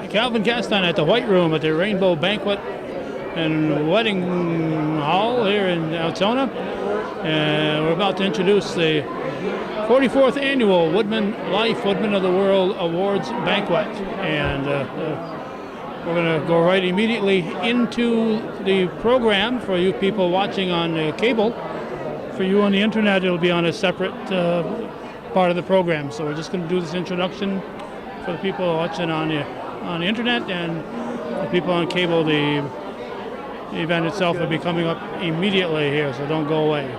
Calvin Castine at the White Room at the Rainbow Banquet and Wedding Hall here in Altona. And we're about to introduce the 44th Annual Woodmen Life Woodmen of the World Awards Banquet. And we're going to go right immediately into the program for you people watching on cable. For you on the internet, it'll be on a separate part of the program. So we're just going to do this introduction for the people watching on the internet, and the people on cable. The event itself will be coming up immediately here, so don't go away.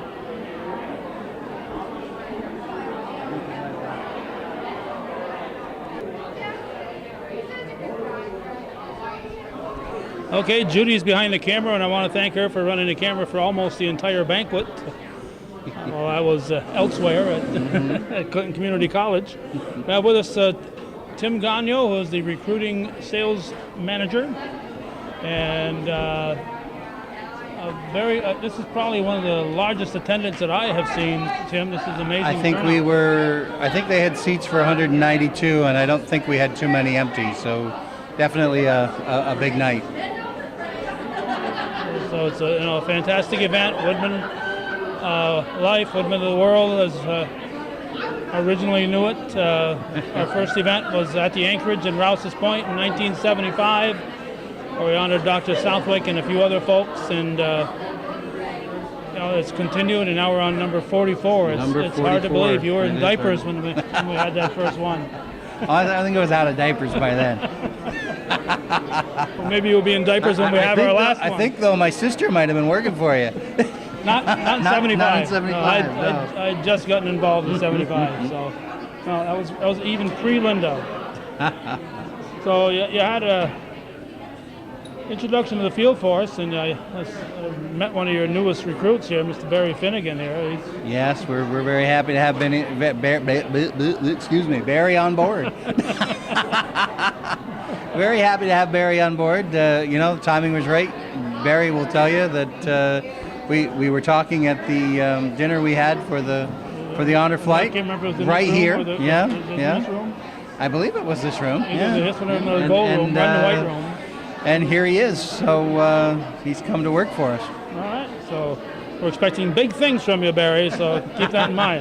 Okay, Judy's behind the camera, and I want to thank her for running the camera for almost the entire banquet. While I was elsewhere at Clinton Community College. We have with us Tim Gallo, who is the recruiting sales manager, and this is probably one of the largest attendance that I have seen. Tim, this is amazing. I think I think they had seats for 192, and I don't think we had too many empty. So definitely a big night. So it's a fantastic event. Woodmen Life, Woodmen of the World, as originally knew it. Our first event was at the Anchorage in Rouse's Point in 1975, where we honored Dr. Southwick and a few other folks, and it's continued, and now we're on number 44. It's hard to believe you were in diapers when we had that first one. I think I was out of diapers by then. Well, maybe you'll be in diapers when we have our last one. I think, though, my sister might have been working for you. Not in 75. Not in 75. No, I'd just gotten involved in 75, so that was even pre-Linda. So you had a introduction to the field force, and I met one of your newest recruits here, Mr. Barry Finnegan here. Yes, we're very happy to have Barry on board. Very happy to have Barry on board. The timing was right. Barry will tell you that we were talking at the dinner we had for the honor flight. I can't remember if it was right here. Yeah. This room? I believe it was this room. This one in the gold room, right in the white room. And here he is. So he's come to work for us. All right. So we're expecting big things from you, Barry. So keep that in mind.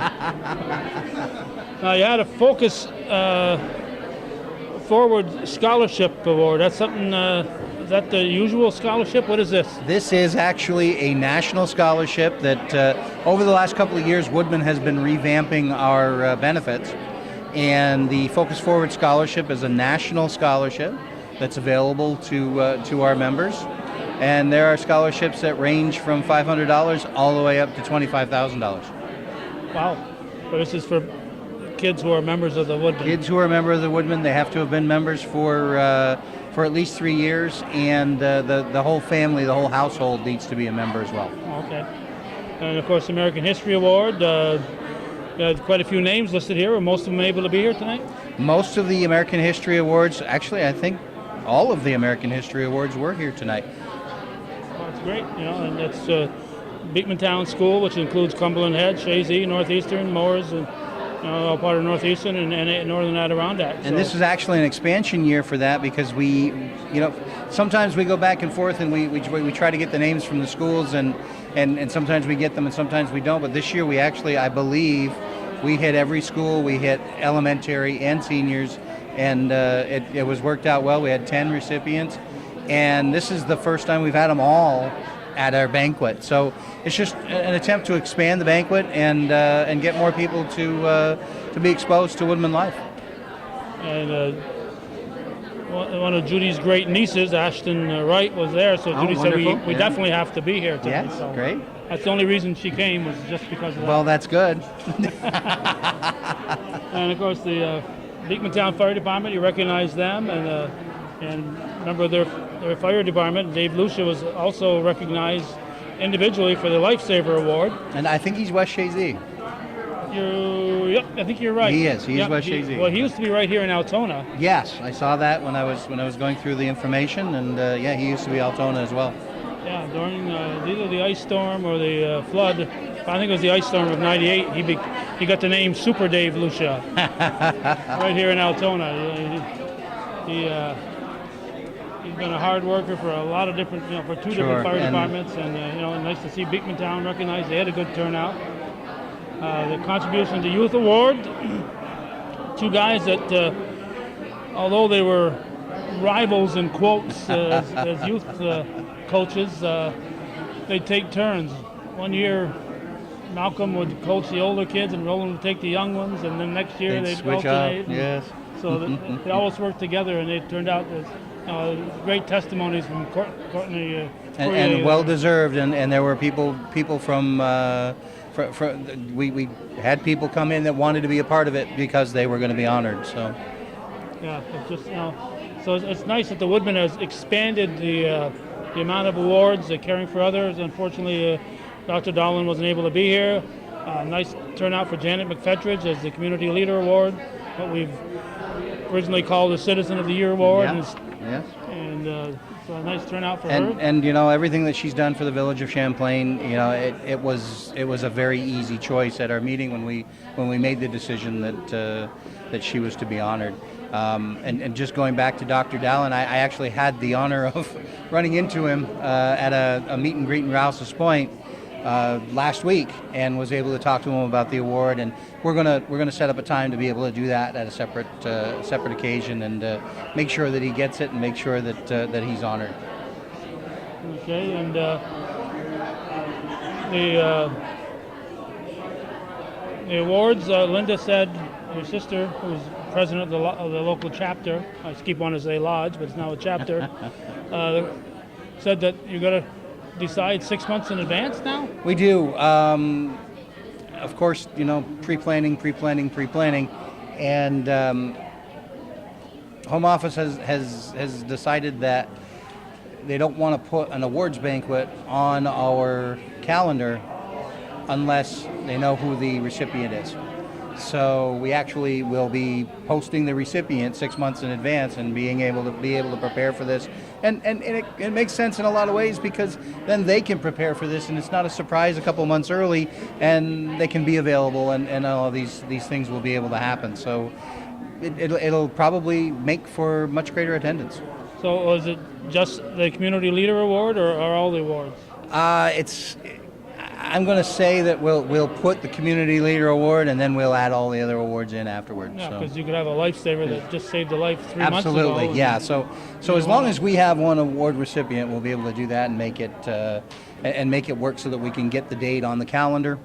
Now you had a Focus Forward Scholarship Award. That's something. Is that the usual scholarship? What is this? This is actually a national scholarship that over the last couple of years, Woodmen has been revamping our benefits. And the Focus Forward Scholarship is a national scholarship that's available to our members. And there are scholarships that range from $500 all the way up to $25,000. Wow. So this is for kids who are members of the Woodmen. Kids who are members of the Woodmen, they have to have been members for at least 3 years, and the whole family, the whole household needs to be a member as well. Okay. And of course, the American History Award. Quite a few names listed here. Are most of them able to be here tonight? Most of the American History Awards, actually, I think all of the American History Awards were here tonight. Well, that's great. And that's Beekmantown School, which includes Cumberland Head, Shazy, Northeastern, Moores, and all part of Northeastern and Northern Adirondack. And this is actually an expansion year for that, because we, sometimes we go back and forth and we try to get the names from the schools, and sometimes we get them and sometimes we don't. But this year we actually, I believe, we hit every school. We hit elementary and seniors, and it was worked out well. We had 10 recipients, and this is the first time we've had them all at our banquet. So it's just an attempt to expand the banquet and get more people to be exposed to Woodmen life. And one of Judy's great nieces, Ashton Wright, was there. So Judy said we definitely have to be here tonight. Yes, so great. That's the only reason she came, was just because of that. Well, that's good. And of course the Beekmantown Fire Department, you recognize them, and member of their fire department, Dave Lucia, was also recognized individually for the Lifesaver Award. And I think he's West Shazy. Yep, I think you're right. He is West Shazy. Well, he used to be right here in Altona. Yes, I saw that when I was going through the information, and he used to be Altona as well. Yeah, during either the ice storm or the flood, I think it was the ice storm of '98. He got the name Super Dave Lucia right here in Altona. He's been a hard worker for a lot of different, for two different fire departments, and nice to see Beekmantown recognized. They had a good turnout. The contribution to Youth Award, two guys that, although they were rivals in quotes as youth coaches, they take turns. One year, Malcolm would coach the older kids and Roland would take the young ones, and then next year they'd switch alternate. out. Yes. So they always worked together, and they turned out as great testimonies from Courtney. And well deserved, and there were people from. We had people come in that wanted to be a part of it because they were going to be honored. So. Yeah, it's just so it's nice that the Woodmen has expanded the amount of awards, caring for others. Unfortunately, Dr. Dahlin wasn't able to be here. Nice turnout for Janet McFetridge as the Community Leader Award, what we've originally called the Citizen of the Year Award. Yeah. Yes. And so a nice turnout for her. her. And everything that she's done for the village of Champlain, it was a very easy choice at our meeting when we made the decision that she was to be honored. And just going back to Dr. Dallin, I actually had the honor of running into him at a meet and greet in Rouse's Point last week, and was able to talk to him about the award. And we're gonna set up a time to be able to do that at a separate occasion, and make sure that he gets it and make sure that he's honored. Okay, and the awards. Linda said her sister, who's president of the local chapter, I keep wanting to say lodge, but it's now a chapter, said that you're going to decide 6 months in advance now? We do. Of course, pre-planning, and Home Office has decided that they don't want to put an awards banquet on our calendar unless they know who the recipient is. So we actually will be posting the recipient 6 months in advance and being able to prepare for this. And it makes sense in a lot of ways, because then they can prepare for this and it's not a surprise a couple months early, and they can be available, and all of these things will be able to happen. So it'll probably make for much greater attendance. So was it just the Community Leader Award or all the awards? I'm going to say that we'll put the Community Leader Award, and then we'll add all the other awards in afterwards. Yeah, because you could have a lifesaver that just saved a life 3 months ago. Absolutely, yeah. So as long as we have one award recipient, we'll be able to do that and make it work so that we can get the date on the calendar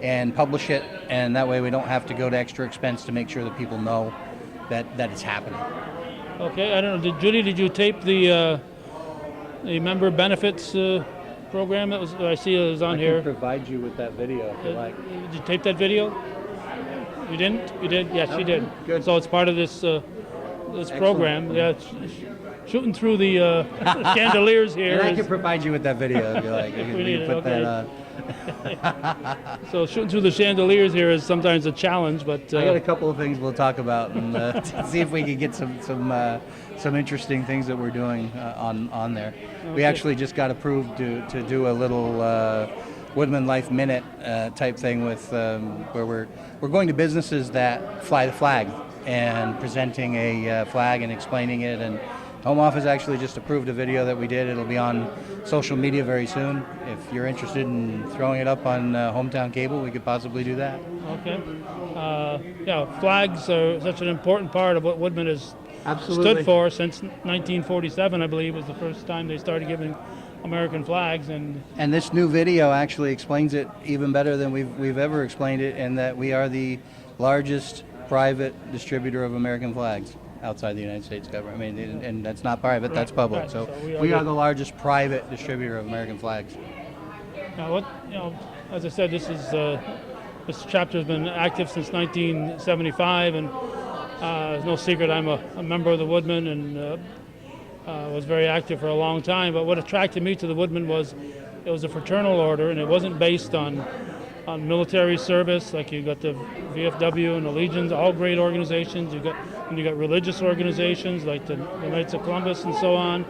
and publish it, and that way we don't have to go to extra expense to make sure that people know that it's happening. Okay, I don't know. Judy, did you tape the member benefits program that I see it was on here? I can provide you with that video if you like. Did you tape that video? You didn't? You did? Yes, you did. Good. So it's part of this program. Yeah, shooting through the chandeliers here. And I can provide you with that video if you like. If we need it, put okay. that on. So shooting through the chandeliers here is sometimes a challenge, but I got a couple of things we'll talk about and see if we can get some interesting things that we're doing on there. Okay. We actually just got approved to do a little Woodman Life Minute type thing with where we're going to businesses that fly the flag and presenting a flag and explaining it. And Home Office actually just approved a video that we did. It'll be on social media very soon. If you're interested in throwing it up on Hometown Cable, we could possibly do that. Okay. Flags are such an important part of what Woodman has stood for since 1947, I believe, was the first time they started giving American flags. And this new video actually explains it even better than we've ever explained it, in that we are the largest private distributor of American flags outside the United States government. I mean, and that's not private, that's public. Right. So we are the largest private distributor of American flags. Now, as I said, this chapter has been active since 1975, and it's no secret I'm a member of the Woodmen, and was very active for a long time. But what attracted me to the Woodmen was it was a fraternal order, and it wasn't based on military service. Like you got the VFW and the Legions, all great organizations. You got religious organizations like the Knights of Columbus and so on.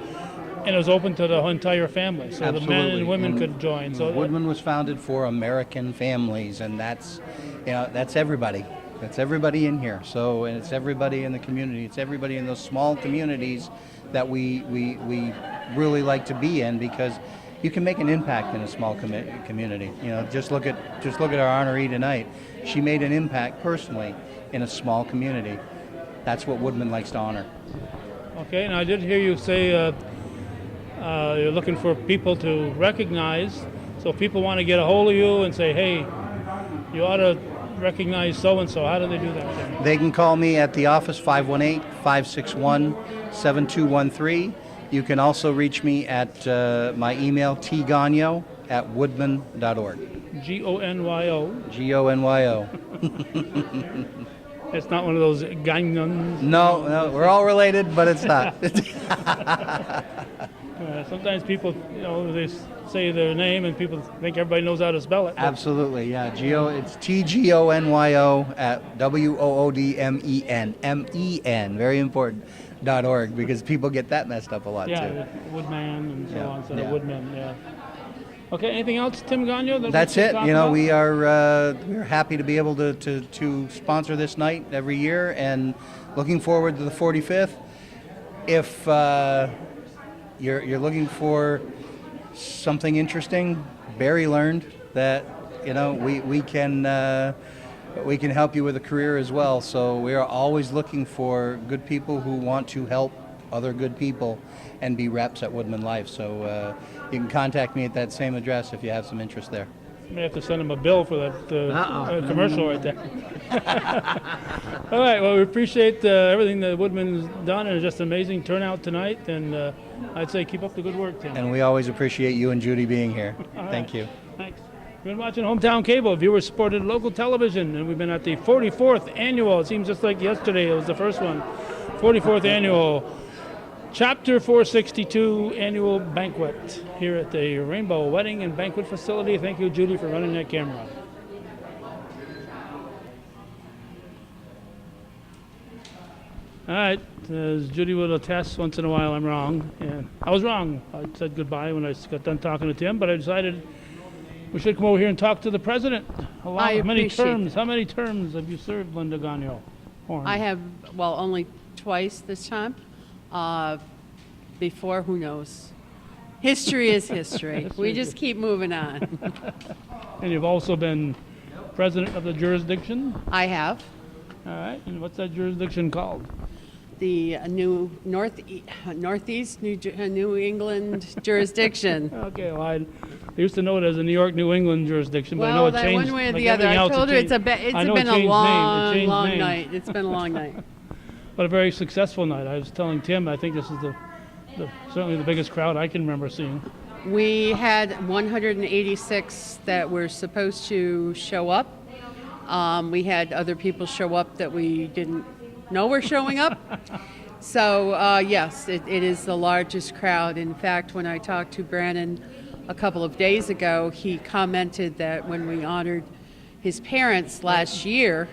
And it was open to the entire family, so Absolutely. The men and women could join. So Woodman was founded for American families, and that's everybody. That's everybody in here. So, and it's everybody in the community. It's everybody in those small communities that we really like to be in, because you can make an impact in a small community. You know, just look at our honoree tonight. She made an impact personally in a small community. That's what Woodmen likes to honor. Okay, and I did hear you say you're looking for people to recognize. So if people want to get a hold of you and say, hey, you ought to recognize so-and-so, how do they do that then? They can call me at the office, 518-561-7213. You can also reach me at my email, tgonyo@woodmen.org. Gonyo. Gonyo. It's not one of those ganyons. No, we're all related, but it's not. Sometimes people, they say their name and people think everybody knows how to spell it. Absolutely, yeah. It's TGONYO at WOODMEN, very important, .org, because people get that messed up a lot too. Woodman and so on, instead of Woodmen, yeah. Okay, anything else, Tim Gagno? That's it. We're happy to be able to sponsor this night every year, and looking forward to the 45th. If you're looking for something interesting, Barry learned that we can help you with a career as well. So we are always looking for good people who want to help other good people and be reps at Woodmen Life. So you can contact me at that same address if you have some interest there. You may have to send them a bill for that commercial right there. All right, well, we appreciate everything that Woodmen's done, and it's just an amazing turnout tonight, and I'd say keep up the good work, Tim. And we always appreciate you and Judy being here. Thank you. Thanks. You've been watching Hometown Cable, viewer-supported local television, and we've been at the 44th annual, it seems just like yesterday, it was the first one, 44th annual Chapter 462 annual banquet here at the Rainbow Wedding and Banquet Facility. Thank you, Judy, for running that camera. All right, as Judy will attest, once in a while I'm wrong. And I was wrong. I said goodbye when I got done talking to Tim, but I decided we should come over here and talk to the president. How many terms have you served, Linda Gagno? I have, only twice this time. Before, who knows? History is history. We just keep moving on. And you've also been president of the jurisdiction? I have. All right, and what's that jurisdiction called? The new Northeast New England jurisdiction. Okay, well, I used to know it as a New York, New England jurisdiction, but I know it changed. One way or like the other. I told her it's been a long names. night. It's been a long night. But a very successful night. I was telling Tim, I think this is certainly the biggest crowd I can remember seeing. We had 186 that were supposed to show up. We had other people show up that we didn't know were showing up. So yes, it is the largest crowd. In fact, when I talked to Brandon a couple of days ago, he commented that when we honored his parents last year,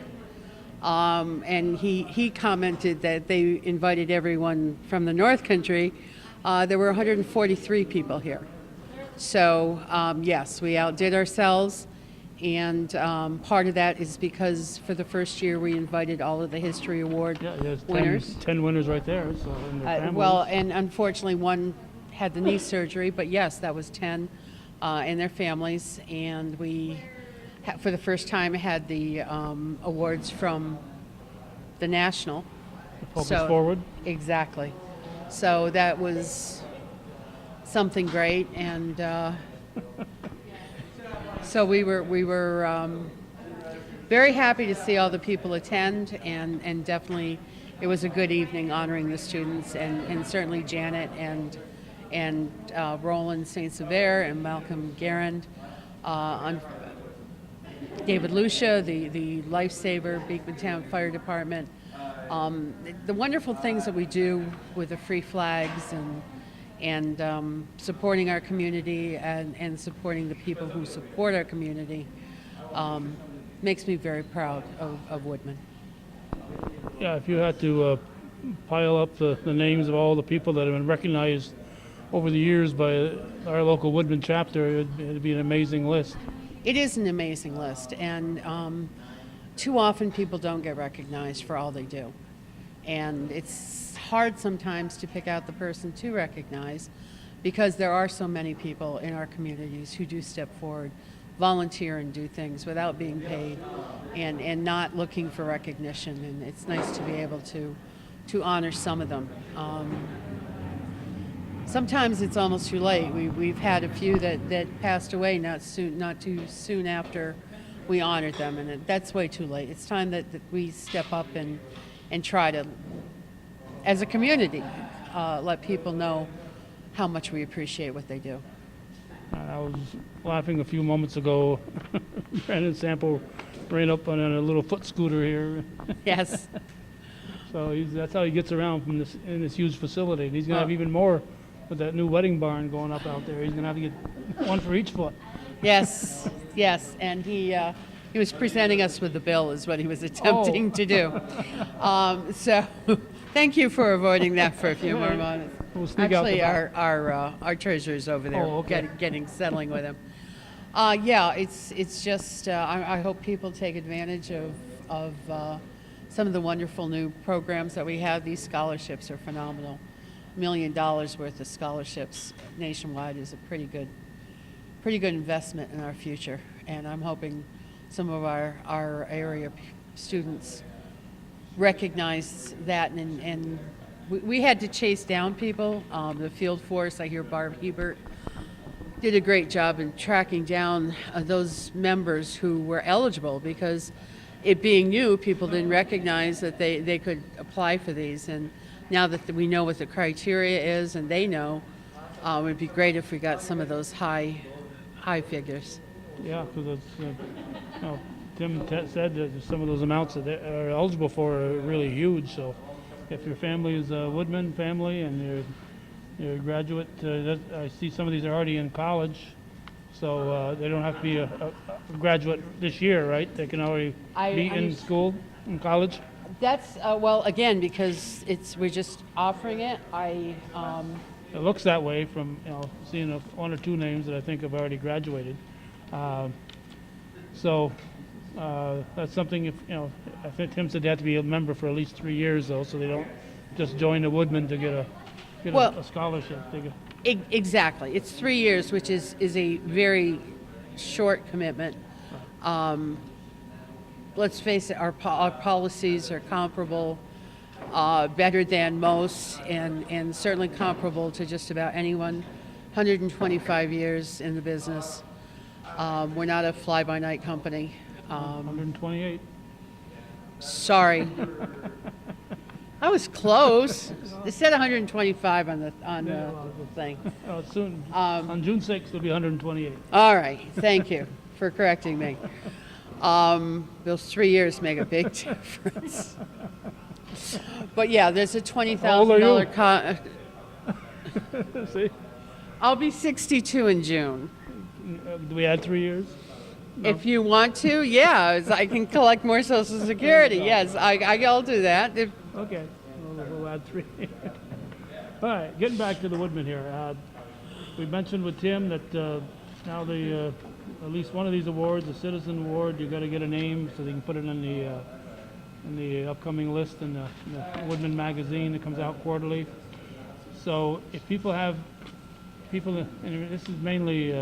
and he commented that they invited everyone from the North Country. There were 143 people here. So yes, we outdid ourselves, and part of that is because for the first year we invited all of the History Award winners. 10 winners right there. So in their families. And unfortunately one had the knee surgery, but yes, that was 10 and their families, and we for the first time had the awards from the National. Focus Forward. Exactly. So that was something great, and so we were very happy to see all the people attend, and definitely it was a good evening honoring the students, and certainly Janet and Roland St. Sever and Malcolm Garand, David Lucia, the lifesaver, Beekmantown Fire Department. The wonderful things that we do with the free flags and supporting our community and supporting the people who support our community makes me very proud of Woodmen. Yeah, if you had to pile up the names of all the people that have been recognized over the years by our local Woodmen chapter, it'd be an amazing list. It is an amazing list, and too often people don't get recognized for all they do. And it's hard sometimes to pick out the person to recognize because there are so many people in our communities who do step forward, volunteer and do things without being paid and not looking for recognition. And it's nice to be able to honor some of them. Sometimes it's almost too late. We've had a few that passed away not too soon after we honored them, and that's way too late. It's time that we step up and try to, as a community, let people know how much we appreciate what they do. I was laughing a few moments ago. Brandon Sample ran up on a little foot scooter here. Yes. So that's how he gets around in this huge facility. And he's going to have even more with that new wedding barn going up out there. He's going to have to get one for each foot. Yes, yes, and he was presenting us with the bill is what he was attempting to do. So thank you for avoiding that for a few more moments. We'll sneak out the Actually, back. our treasurer's over there okay. settling with him. Yeah, it's just I hope people take advantage of some of the wonderful new programs that we have. These scholarships are phenomenal. $1 million worth of scholarships nationwide is a pretty good investment in our future, and I'm hoping some of our area students recognize that, and we had to chase down people. The field force, I hear Barb Hebert did a great job in tracking down those members who were eligible, because it being new, people didn't recognize that they could apply for these, and now that we know what the criteria is and they know, it would be great if we got some of those high figures. Yeah, because Tim said that some of those amounts that they are eligible for are really huge. So if your family is a Woodmen family and you're a graduate, I see some of these are already in college, so they don't have to be a graduate this year, right? They can already be in school, in college. That's well, again, because we're just offering it. It looks that way from seeing one or two names that I think have already graduated. So that's something. I think Tim said they have to be a member for at least 3 years, though, so they don't just join the Woodmen to get a scholarship. Exactly, it's 3 years, which is a very short commitment. Let's face it, our policies are comparable, better than most, and certainly comparable to just about anyone. 125 years in the business. We're not a fly-by-night company. 128. Sorry. I was close. It said 125 on the thing. Soon, on June 6th, it'll be 128. All right, thank you for correcting me. Those 3 years make a big difference. But yeah, there's a $20,000. See? I'll be 62 in June. Do we add 3 years? No. If you want to, yeah, I can collect more Social Security. Yes, I'll do that. Okay, we'll add 3. All right, getting back to the Woodmen here. We mentioned with Tim that now at least one of these awards, the Citizen Award, you got to get a name so they can put it in the upcoming list in the Woodmen magazine that comes out quarterly. So if people, and this is mainly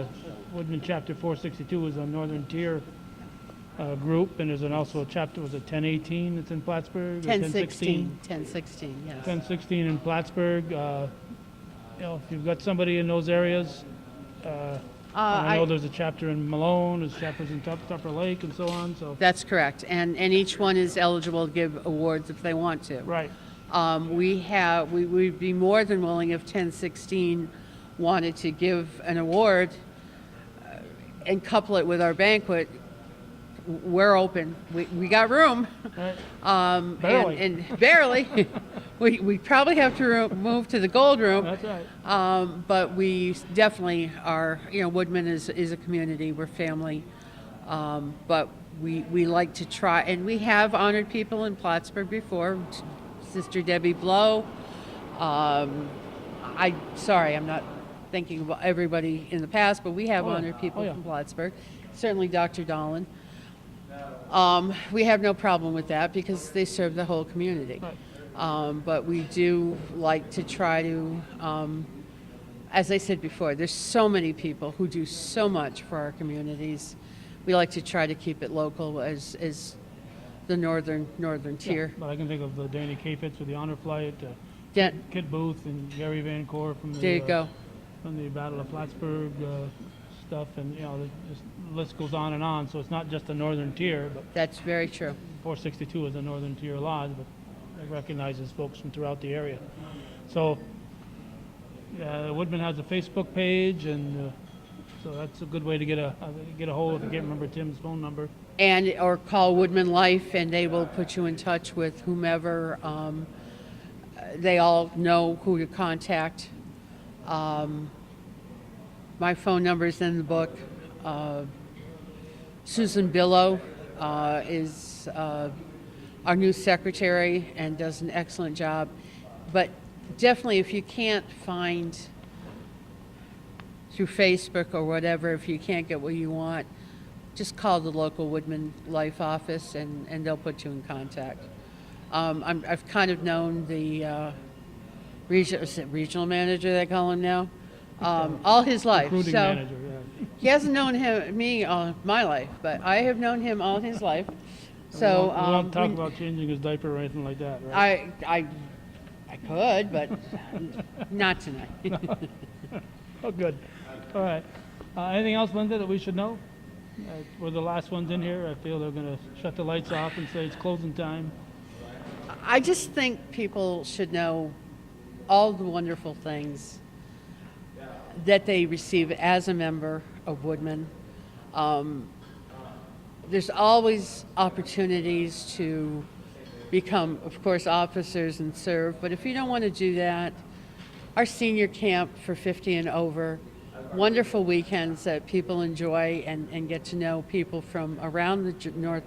Woodmen Chapter 462 is a Northern Tier group, and there's also a chapter, was it 1018 that's in Plattsburgh? 1016, yes. 1016 in Plattsburgh. If you've got somebody in those areas, I know there's a chapter in Malone, there's chapters in Tupper Lake, and so on. So that's correct, and each one is eligible to give awards if they want to. Right. We'd be more than willing if 1016 wanted to give an award and couple it with our banquet. We're open. We got room. Barely. And barely. we probably have to move to the gold room. That's right. But we definitely are, Woodmen is a community. We're family. But we like to try, and we have honored people in Plattsburgh before. Sister Debbie Blow. I'm not thinking about everybody in the past, but we have honored people from Plattsburgh. Certainly Dr. Dolan. We have no problem with that because they serve the whole community. Right. But we do like to try to, as I said before, there's so many people who do so much for our communities. We like to try to keep it local as the northern tier. But I can think of the Danny Capitz with the honor flight, Yeah, Kit Booth and Gary Van Cor from the there you go. from the Battle of Plattsburgh stuff, and the list goes on and on. So it's not just the northern tier, but That's very true. 462 is a northern tier lodge, but it recognizes folks from throughout the area. So Woodmen has a Facebook page, and so that's a good way to get a hold of. I can't remember Tim's phone number. And or call Woodman Life, and they will put you in touch with whomever. They all know who to contact. My phone number is in the book. Susan Billow is our new secretary and does an excellent job. But definitely, if you can't find through Facebook or whatever, if you can't get what you want, just call the local Woodman Life office and they'll put you in contact. I've kind of known the regional manager, they call him now, all his life. Recruiting So manager, yeah. he hasn't known me all my life, but I have known him all his life. So we won't talk about changing his diaper or anything like that, right? I could, but not tonight. Oh, good. All right. Anything else, Linda, that we should know? We're the last ones in here. I feel they're going to shut the lights off and say it's closing time. I just think people should know all the wonderful things that they receive as a member of Woodmen. There's always opportunities to become, of course, officers and serve, but if you don't want to do that, our senior camp for 50 and over, wonderful weekends that people enjoy and get to know people from around the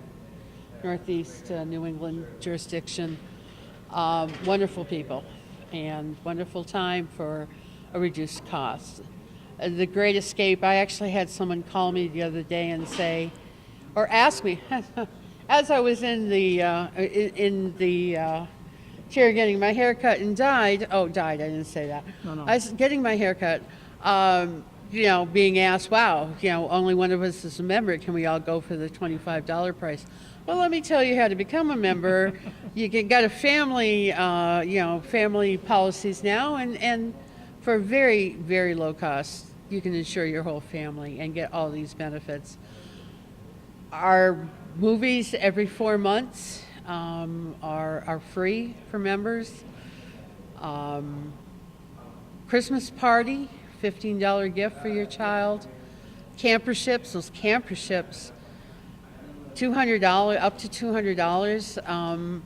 northeast New England jurisdiction. Wonderful people and wonderful time for a reduced cost. The Great Escape, I actually had someone call me the other day and say, or ask me, as I was in the chair getting my hair cut and died, I didn't say that. No. I was getting my hair cut, being asked, wow, only one of us is a member, can we all go for the $25 price? Well, let me tell you how to become a member. Got a family, family policies now, and for very, very low cost, you can insure your whole family and get all these benefits. Our movies every 4 months are free for members. Christmas party, $15 gift for your child. Camperships, those camperships, $200, up to $200.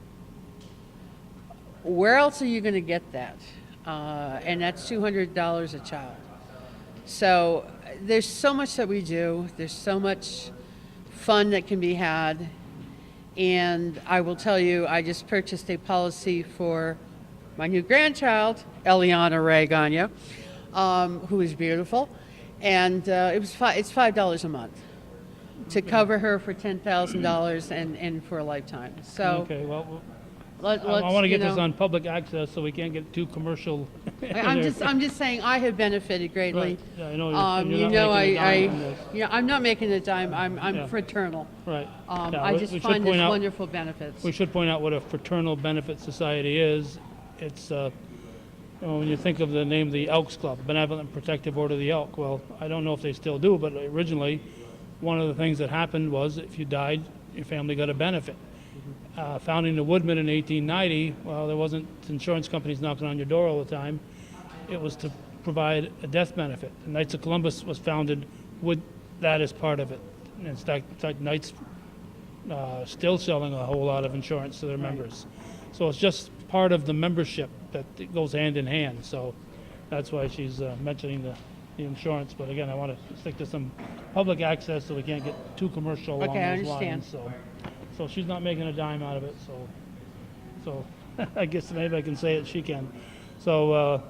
Where else are you going to get that? And that's $200 a child. So there's so much that we do. There's so much fun that can be had. And I will tell you, I just purchased a policy for my new grandchild, Eliana Ray Gagne, who is beautiful. And it's $5 a month to cover her for $10,000 and for a lifetime. So Okay, well, let's, I want to get you this know, on public access so we can't get too commercial. I'm just saying I have benefited greatly. Right. Yeah, I know you're not making a dime on this. I'm not making a dime. I'm Yeah. fraternal. Right. Yeah, I we just should find point there's out- wonderful benefits. We should point out what a fraternal benefit society is. It's when you think of the name, the Elks Club, Benevolent Protective Order of the Elk. Well, I don't know if they still do, but originally, one of the things that happened was if you died, your family got a benefit. Founding the Woodmen in 1890, well, there wasn't insurance companies knocking on your door all the time. It was to provide a death benefit. The Knights of Columbus was founded with that as part of it. And in fact, Knights still selling a whole lot of insurance to their members. So it's just part of the membership that it goes hand in hand. So that's why she's mentioning the insurance. But again, I want to stick to some public access so we can't get too commercial along Okay, I those understand. lines. So she's not making a dime out of it. So I guess maybe I can say it. She can. So a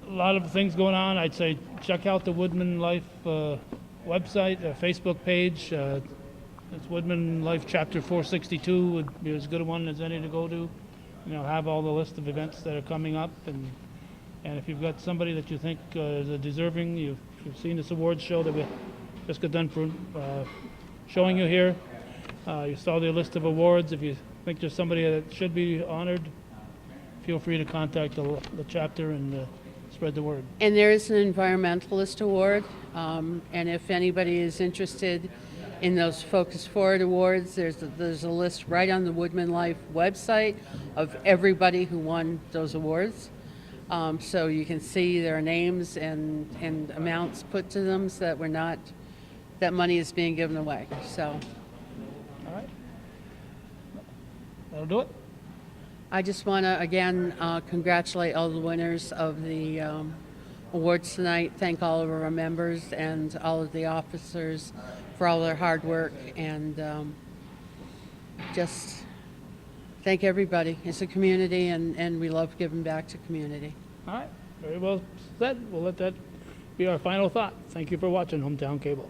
lot of things going on. I'd say check out the Woodman Life website, Facebook page. It's Woodmen Life Chapter 462 would be as good a one as any to go to. Have all the list of events that are coming up, and if you've got somebody that you think is a deserving, you've seen this awards show that we just got done for showing you here. You saw the list of awards. If you think there's somebody that should be honored, feel free to contact the chapter and spread the word. And there is an Environmentalist Award, and if anybody is interested in those Focus Forward Awards, there's a list right on the Woodmen Life website of everybody who won those awards. So you can see their names and amounts put to them, so that money is being given away. So, All right. That'll do it. I just want to again congratulate all the winners of the awards tonight. Thank all of our members and all of the officers for all their hard work, and just thank everybody. It's a community, and we love giving back to community. All right. Very well said. We'll let that be our final thought. Thank you for watching Hometown Cable.